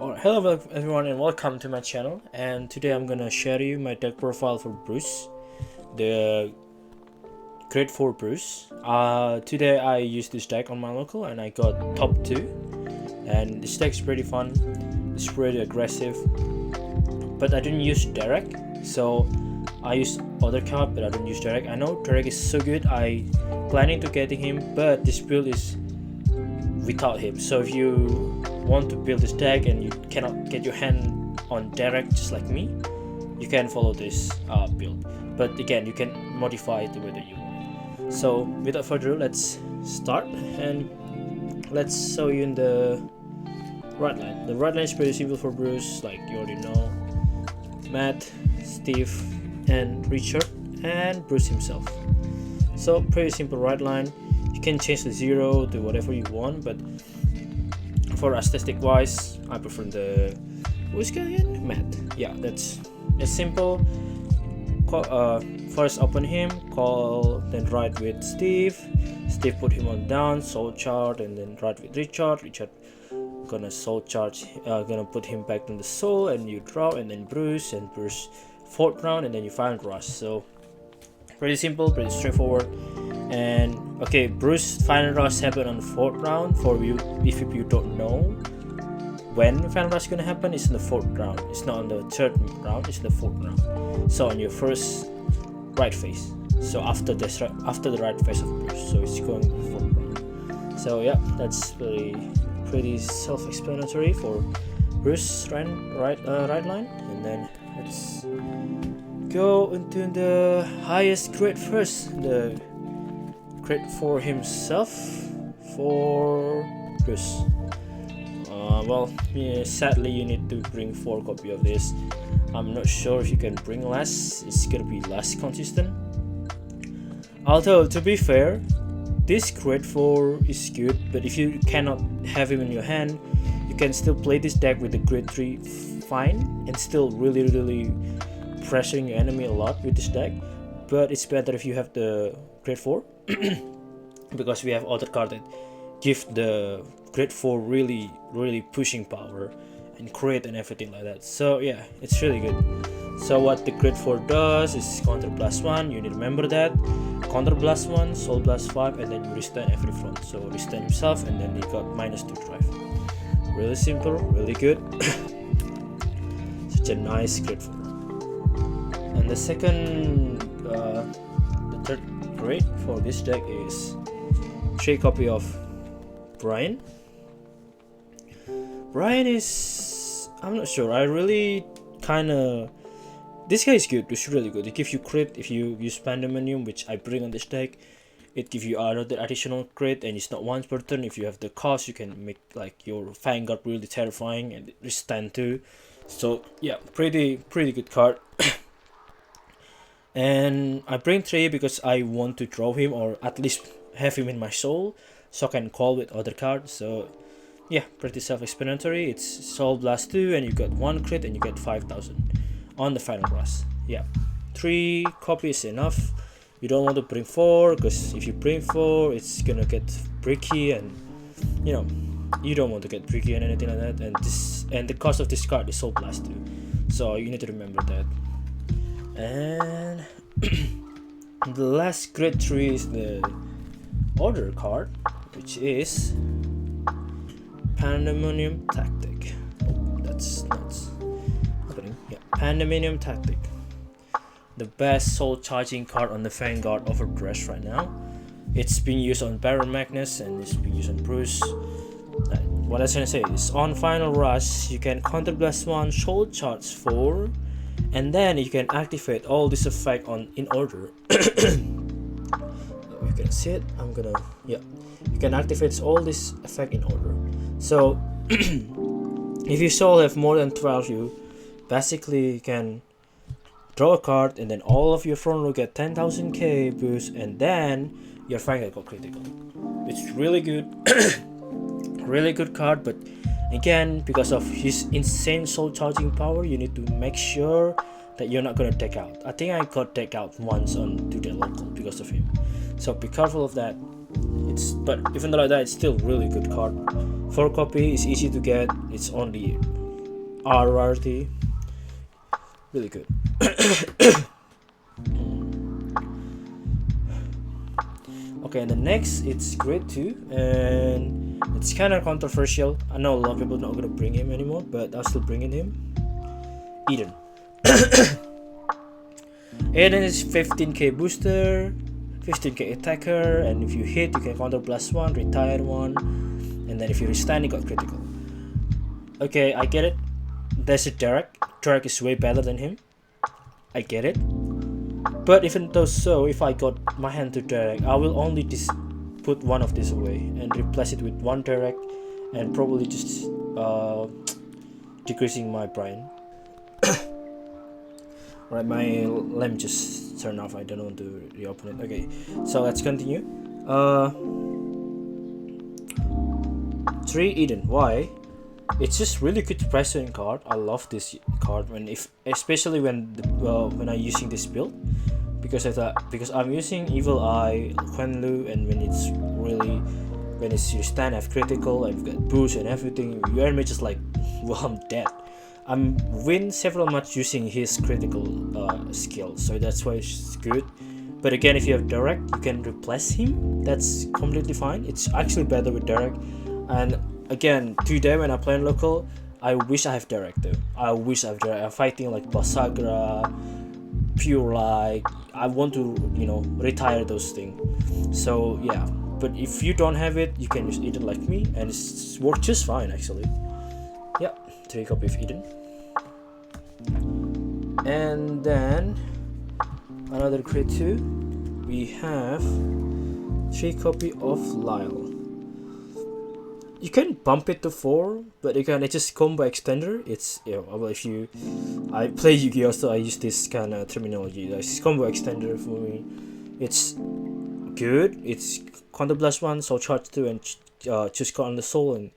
Hello everyone and welcome to my channel, and today I'm gonna share you my deck profile for Bruce, the grade 4 Bruce. Today I used this deck on my local and I got top 2, and this deck is pretty fun, it's pretty aggressive, but I didn't use Derek, so I used other card, but I don't use Derek. I know Derek is so good, I planning to getting him, but this build is without him. So if you want to build this deck and you cannot get your hand on Derek just like me, you can follow this build, but again you can modify it the way that you want. So without further ado, let's start and let's show you in the right line. The right line is pretty simple for Bruce, like you already know: Matt, Steve and Richard and Bruce himself. So pretty simple right line. You can change the 0 to whatever you want, but for aesthetic wise, I prefer the who's again? Matt. Yeah, that's simple. First open him, call, then ride with Steve. Steve put him on down, soul charge, and then ride with Richard. Richard gonna soul charge, gonna put him back in the soul, and you draw, and then Bruce, and Bruce 4th round, and then you find Rush. So pretty simple, pretty straightforward. And okay, Bruce final rush happened on the 4th round. For you, if you don't know when final rush is gonna happen, it's in the 4th round. It's not on the 3rd round, it's in the 4th round. So on your first right face. So after the right face of Bruce, so it's going to the 4th round. So yeah, that's pretty self-explanatory for Bruce right line. And then let's go into the highest grade first. The grade for himself for Bruce. Sadly you need to bring 4 copy of this. I'm not sure if you can bring less. It's gonna be less consistent. Although to be fair, this grade 4 is good, but if you cannot have him in your hand, you can still play this deck with the grade 3 fine and still really pressuring your enemy a lot with this deck. But it's better if you have the grade 4 because we have other cards that give the grade 4 really pushing power and crit and everything like that. So yeah, it's really good. So what the grade 4 does is counter +1. You need to remember that. Counter +1, soul +5, and then you restand every front. So restand himself, and then he got -2 drive. Really simple, really good. Such a nice grade 4. And the third grade for this deck is 3 copy of Brian. Brian is, I'm not sure, I really this guy is good. It's really good. It gives you crit if you use Pandemonium, which I bring on this deck. It gives you another additional crit, and it's not once per turn. If you have the cost, you can make like your Vanguard really terrifying and restand too. So yeah, pretty good card. And I bring 3 because I want to draw him, or at least have him in my soul, so I can call with other cards. So yeah, pretty self-explanatory. It's soul +2, and you got 1 crit, and you get 5,000 on the final rush. Yeah, 3 copies enough. You don't want to bring 4, because if you bring 4, it's gonna get bricky, and you know you don't want to get bricky and anything like that. And the cost of this card is soul +2, so you need to remember that. And the last grade 3 is the other card, which is Pandemonium Tactic. Oh, that's happening. Yeah, Pandemonium Tactic, the best soul charging card on the Vanguard over Thresh right now. It's being used on Baron Magnus and it's being used on Bruce. What I was gonna say is, on final rush you can counter +1, soul charge 4, and then you can activate all this effect in order. You can see it. You can activate all this effect in order. So if you soul have more than 12, you basically can draw a card, and then all of your front row get 10,000k boost, and then your Vanguard got critical. It's really good. Really good card, but again, because of his insane soul charging power, you need to make sure that you're not gonna deck out. I think I got deck out once on to the local because of him, so be careful of that. But even though like that, it's still really good card 4 copy is easy to get. It's only R rarity. Really good. Okay, and the next it's grade 2, and it's kind of controversial. I know a lot of people not gonna bring him anymore, but I'm still bringing him. Eden. Eden is 15k booster, 15k attacker, and if you hit, you can counter +1, retire 1, and then if you restand, you got critical. Okay, I get it. There's a Derek. Derek is way better than him. I get it. But even though so, if I got my hand to Derek, I will only put one of these away and replace it with one Derek, and probably just decreasing my Brian. Right, my lamp just turned off. I don't want to reopen it. Okay, so let's continue. 3 Eden. Why? It's just really good pressuring card. I love this card especially when I'm using this build, because I'm using Evil Eye, Quenlu, and when it's your stand, have critical, I've got boost and everything. Your enemy just like, well, I'm dead. I'm win several matches using his critical skill, so that's why it's good. But again, if you have Derek, you can replace him. That's completely fine. It's actually better with Derek. And again, today when I play in local, I wish I have Derek though. I wish I have Derek. I'm fighting like Basagra, Pure Light. I want to, retire those things. So yeah, but if you don't have it, you can use Eden like me, and it's works just fine actually. Yeah, 3 copy of Eden. And then another grade 2, we have 3 copy of Lyle. You can bump it to 4, but again, it's just combo extender. It's well, if I play Yu-Gi-Oh, so I use this kind of terminology. It's combo extender for me. It's good. It's counter +1, so charge 2 and choose card on the soul, and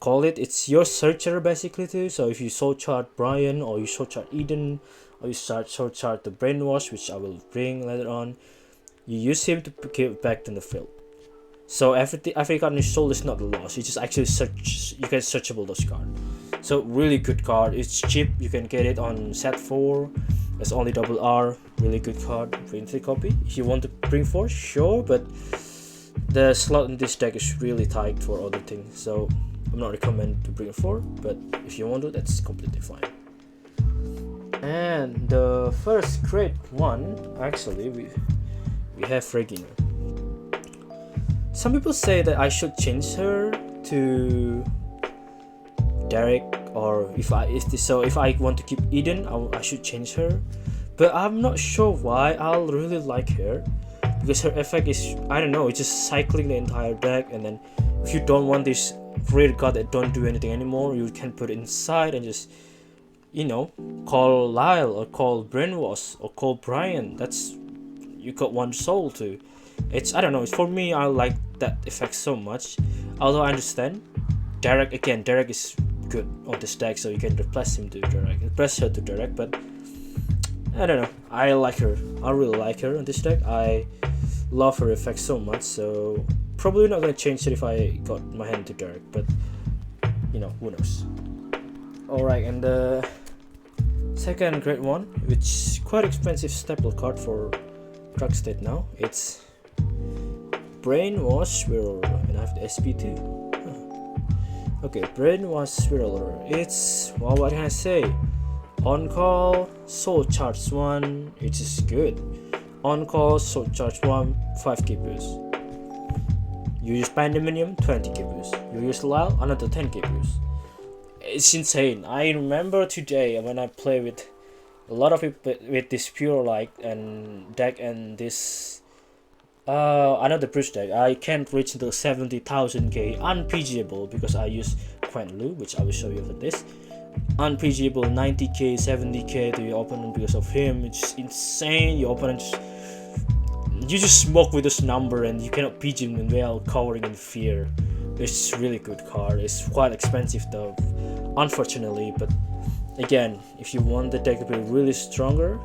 call it. It's your searcher basically too. So if you soul chart Brian, or you soul chart Eden, or you soul chart the Brainwash, which I will bring later on, you use him to give back in the field. So every card in your soul is not lost. You just actually search. You can searchable those cards. So really good card. It's cheap. You can get it on set 4. It's only double R. Really good card. Bring 3 copy. If you want to bring 4, sure. But the slot in this deck is really tight for other things. So I'm not recommend to bring 4. But if you want to, that's completely fine. And the first grade 1, actually, we have Regina. Some people say that I should change her to Derek, or if I want to keep Eden, I should change her. But I'm not sure why. I'll really like her because her effect is, I don't know, it's just cycling the entire deck, and then if you don't want this rare card that don't do anything anymore, you can put it inside and just call Lyle or call Brainwash or call Brian. That's, you got 1 soul too. It's, I don't know, it's for me, I like that effect so much. Although I understand Derek is good on this deck, so you can replace him to Derek, replace her to Derek, but I don't know, I like her. I really like her on this deck. I love her effect so much, so probably not gonna change it if I got my hand to Derek, but who knows. Alright, and the second grade 1, which is quite expensive staple card for Drug State now, it's Brainwash Swirler, and I have the SP2. Okay, Brainwash Swirler. It's, well, what can I say? On call, soul charge 1, it is good. On call, soul charge 1, 5k boost. You use Pandemonium, 20k boost. You use Lyle, another 10k boost. It's insane. I remember today when I play with a lot of people with this Pure Light and deck and this another Bruce deck. I can't reach the 70,000k unPGable because I use Quenlu, which I will show you after this. UnPGable 90k, 70k to your opponent because of him. It's insane. Your opponent you just smoke with this number and you cannot PG him while cowering in fear. It's really good card. It's quite expensive though, unfortunately, but again, if you want the deck to be really stronger,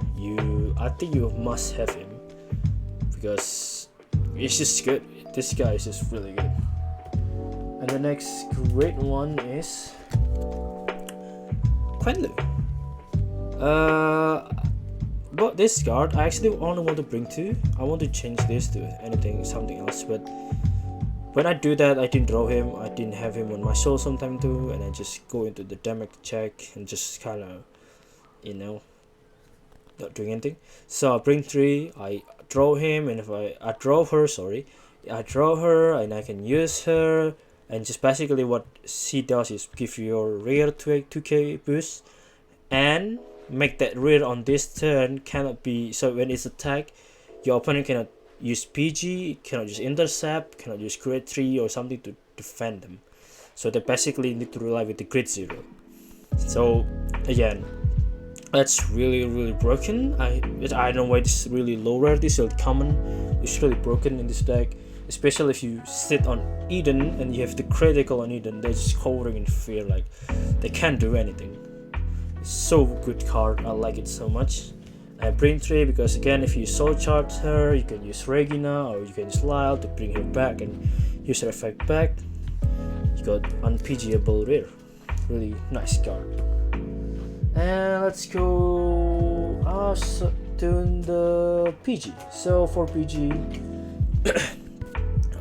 I think you must have him because it's just good. This guy is just really good. And the next great one is Quenlu. But this card I actually only want to bring 2. I want to change this to something else, but when I do that, I didn't draw him. I didn't have him on my soul sometime too, and I just go into the damage check and just kind of, not doing anything. So I bring 3. I draw him, and if I draw her, I draw her, and I can use her, and just basically what she does is give your rear 2k boost, and make that rear on this turn cannot be, so when it's attacked, your opponent cannot use PG, cannot use intercept, cannot use grade 3 or something to defend them. So they basically need to rely with the grade 0. So again, that's really broken. I don't know why this is really low rarity, so common. It's really broken in this deck, especially if you sit on Eden and you have the critical on Eden. They're just covering in fear, like they can't do anything. It's so good card, I like it so much. I bring 3 because again, if you soul charge her, you can use Regina or you can use Lyle to bring her back and use her effect back. You got unPGable rear, really nice card. And let's go to the PG. So for PG,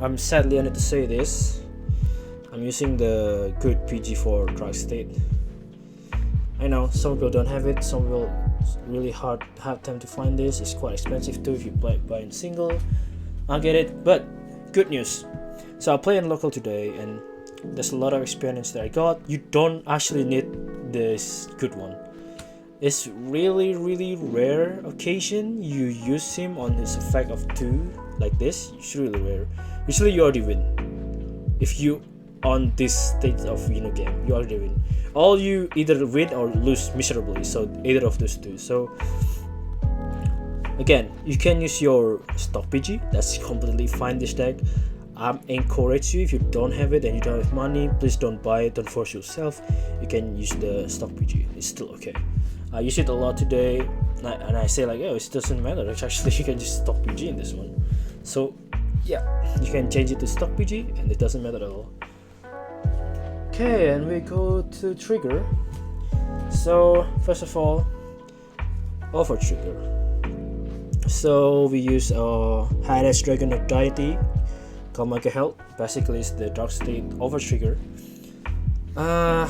I'm sadly I need to say this, I'm using the good PG for Dark State. I know some people don't have it, some people really hard time to find this. It's quite expensive too if you buy in single. I get it, but good news. So I play in local today, and there's a lot of experience that I got. You don't actually need this good one. It's really rare occasion you use him on his effect of 2 like this. It's really rare. Usually you already win. If you on this state of game, you already win. All you either win or lose miserably, so either of those 2. So again, you can use your stock PG, that's completely fine. This deck, I encourage you, if you don't have it and you don't have money, please don't buy it, don't force yourself. You can use the stock PG, it's still okay. I use it a lot today, and I say like, oh, it doesn't matter, actually you can just stock PG in this one. So yeah, you can change it to stock PG and it doesn't matter at all. Okay, and we go to trigger. So first of all, over trigger. So we use Hades Dragon of Deity, Kamaka Health. Basically it's the Dark State over trigger. I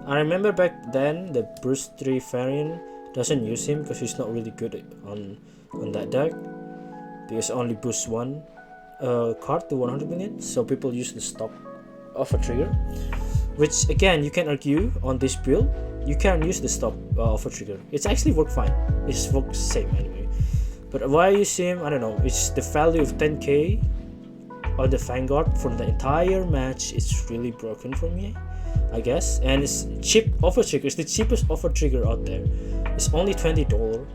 remember back then the Bruce 3 variant doesn't use him because he's not really good on that deck. Because only boost 1 card to 100 million, so people use the stock over trigger. Which again, you can argue on this build, you can use the stop over trigger. It's actually worked fine. It's worked same anyway. But why I use him, I don't know. It's the value of 10k on the Vanguard for the entire match. It's really broken for me, I guess. And it's cheap over trigger. It's the cheapest over trigger out there. It's only $20.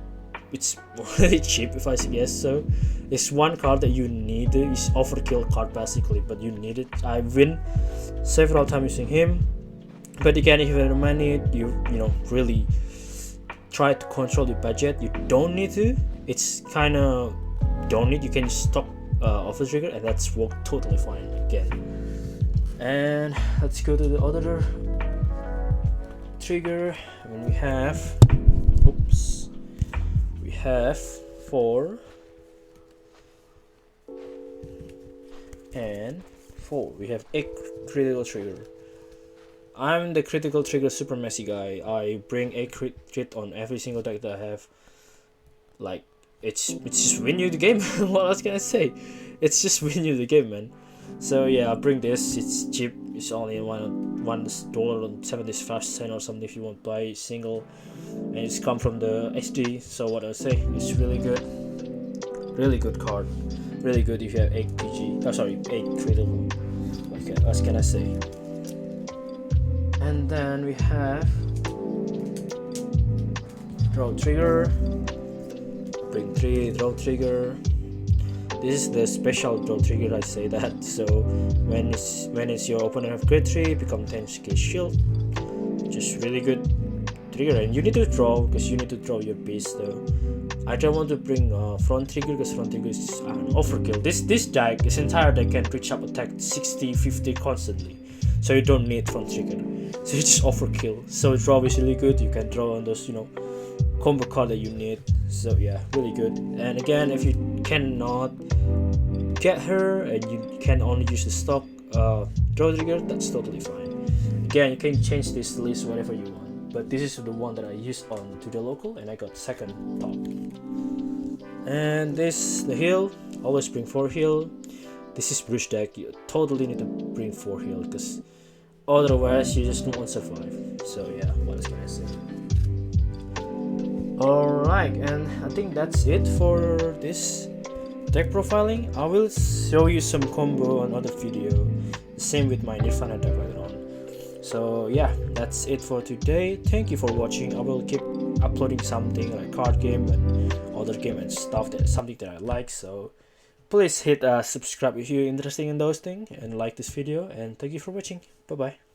It's really cheap if I guess so. It's one card that you need. It's overkill card basically, but you need it. I win several times using him. But again, if you have money, you really try to control your budget. You don't need to. It's kind of don't need. You can just stop over trigger, and that's work totally fine again. And let's go to the other trigger. When we have, we have 4 and 4. We have a critical trigger. I'm the critical trigger super messy guy. I bring a crit on every single deck that I have. Like it's just win you the game. What else can I say? It's just win you the game, man. So yeah, I bring this. It's cheap. It's only $1.75 or something if you want to buy single, and it's come from the SD. So what I say, it's really good card. Really good if you have 8 PG. Oh sorry, 8 critical. Okay, what can I say? And then we have draw trigger. Bring 3, draw trigger. This is the special draw trigger, I say that. So when it's your opponent have grade 3, become 10k shield. Just really good trigger, and you need to draw because you need to draw your beast though. I don't want to bring front trigger because front trigger is overkill. This deck, this entire deck can reach up attack 60, 50 constantly. so you don't need front trigger, so you just overkill. So draw is really good. You can draw on those, you know, combo card that you need. So yeah, really good. And again, if you cannot get her and you can only use the stock draw trigger, that's totally fine. Again, you can change this list whatever you want, but this is the one that I used on to the local, and I got second top. And this, the heal, always bring 4 heal. This is Bruce deck, you totally need to bring 4 heal, because otherwise you just won't survive. So yeah, what else can I say? Alright, and I think that's it for this deck profiling. I will show you some combo on other video, the same with my Nirvana deck later on. So yeah, that's it for today. Thank you for watching. I will keep uploading something like card game and other game and stuff, that something that I like. So please hit subscribe if you're interested in those things, and like this video, and thank you for watching. Bye bye.